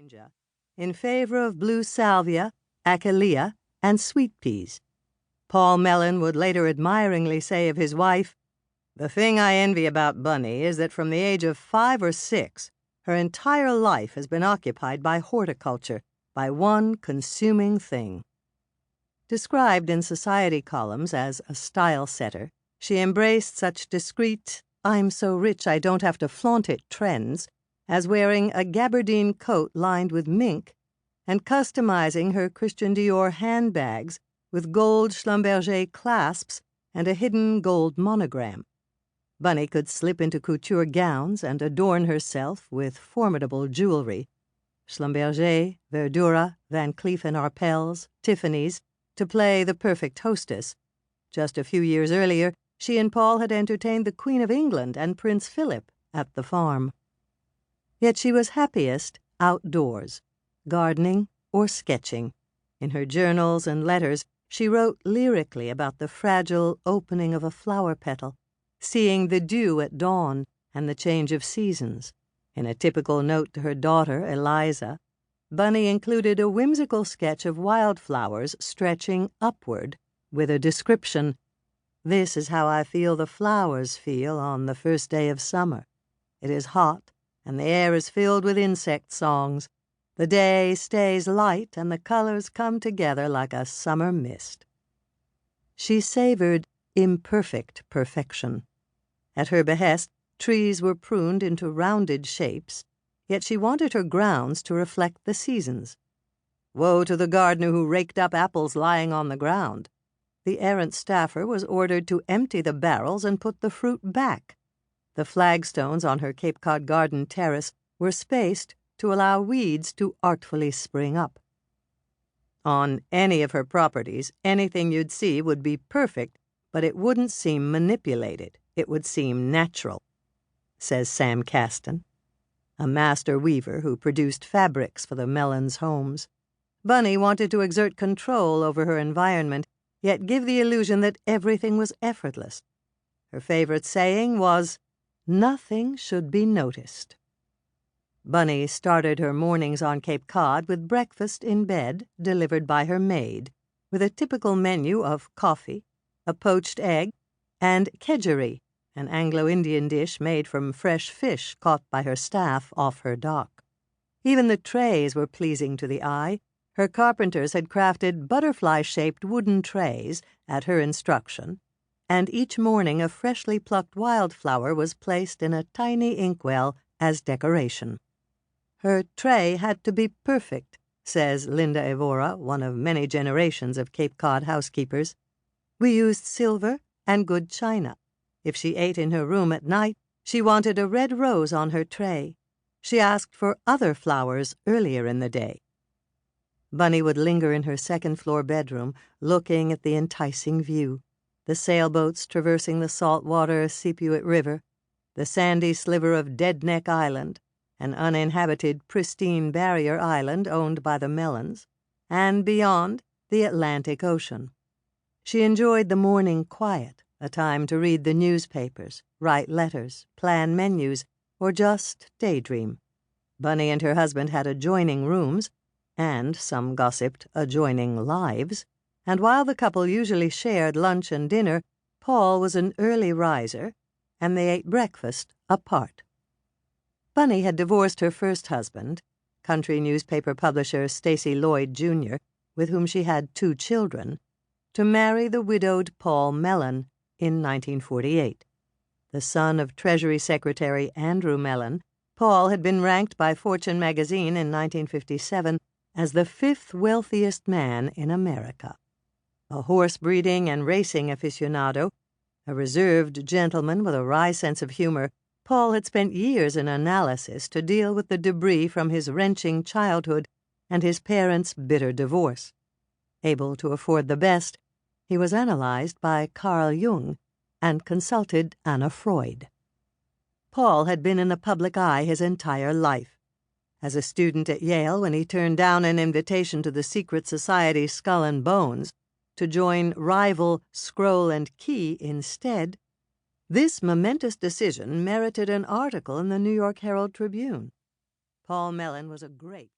hydrangea in favor of blue salvia, achillea, and sweet peas. Paul Mellon would later admiringly say of his wife, "The thing I envy about Bunny is that from the age of 5 or 6, her entire life has been occupied by horticulture, by one consuming thing." Described in society columns as a style setter, she embraced such discreet, "I'm so rich I don't have to flaunt it" trends as wearing a gabardine coat lined with mink and customizing her Christian Dior handbags with gold Schlumberger clasps and a hidden gold monogram. Bunny could slip into couture gowns and adorn herself with formidable jewelry. Schlumberger, Verdura, Van Cleef & Arpels, Tiffany's, to play the perfect hostess. Just a few years earlier, she and Paul had entertained the Queen of England and Prince Philip at the farm. Yet she was happiest outdoors, gardening or sketching. In her journals and letters, she wrote lyrically about the fragile opening of a flower petal, seeing the dew at dawn and the change of seasons. In a typical note to her daughter, Eliza, Bunny included a whimsical sketch of wildflowers stretching upward with a description, "This is how I feel the flowers feel on the first day of summer. It is hot, and the air is filled with insect songs. The day stays light, and the colors come together like a summer mist." She savored imperfect perfection. At her behest, trees were pruned into rounded shapes, yet she wanted her grounds to reflect the seasons. Woe to the gardener who raked up apples lying on the ground. The errant staffer was ordered to empty the barrels and put the fruit back. The flagstones on her Cape Cod garden terrace were spaced to allow weeds to artfully spring up. On any of her properties, anything you'd see would be perfect, but it wouldn't seem manipulated. It would seem natural, says Sam Caston, a master weaver who produced fabrics for the Mellons' homes. Bunny wanted to exert control over her environment, yet give the illusion that everything was effortless. Her favorite saying was, "Nothing should be noticed." Bunny started her mornings on Cape Cod with breakfast in bed, delivered by her maid, with a typical menu of coffee, a poached egg, and kedgeree, an Anglo-Indian dish made from fresh fish caught by her staff off her dock. Even the trays were pleasing to the eye. Her carpenters had crafted butterfly-shaped wooden trays at her instruction, and each morning a freshly plucked wildflower was placed in a tiny inkwell as decoration. Her tray had to be perfect, says Linda Evora, one of many generations of Cape Cod housekeepers. We used silver and good china. If she ate in her room at night, she wanted a red rose on her tray. She asked for other flowers earlier in the day. Bunny would linger in her second-floor bedroom, looking at the enticing view, the sailboats traversing the saltwater Sepuit River, the sandy sliver of Dead Neck Island, an uninhabited, pristine barrier island owned by the Mellons, and beyond, the Atlantic Ocean. She enjoyed the morning quiet, a time to read the newspapers, write letters, plan menus, or just daydream. Bunny and her husband had adjoining rooms, and, some gossiped, adjoining lives, and while the couple usually shared lunch and dinner, Paul was an early riser, and they ate breakfast apart. Bunny had divorced her first husband, country newspaper publisher Stacy Lloyd, Jr., with whom she had 2 children, to marry the widowed Paul Mellon in 1948. The son of Treasury Secretary Andrew Mellon, Paul had been ranked by Fortune magazine in 1957 as the 5th wealthiest man in America. A horse breeding and racing aficionado, a reserved gentleman with a wry sense of humor, Paul had spent years in analysis to deal with the debris from his wrenching childhood and his parents' bitter divorce. Able to afford the best, he was analyzed by Carl Jung and consulted Anna Freud. Paul had been in the public eye his entire life. As a student at Yale, when he turned down an invitation to the secret society Skull and Bones to join rival Scroll and Key instead, this momentous decision merited an article in the New York Herald Tribune. Paul Mellon was a great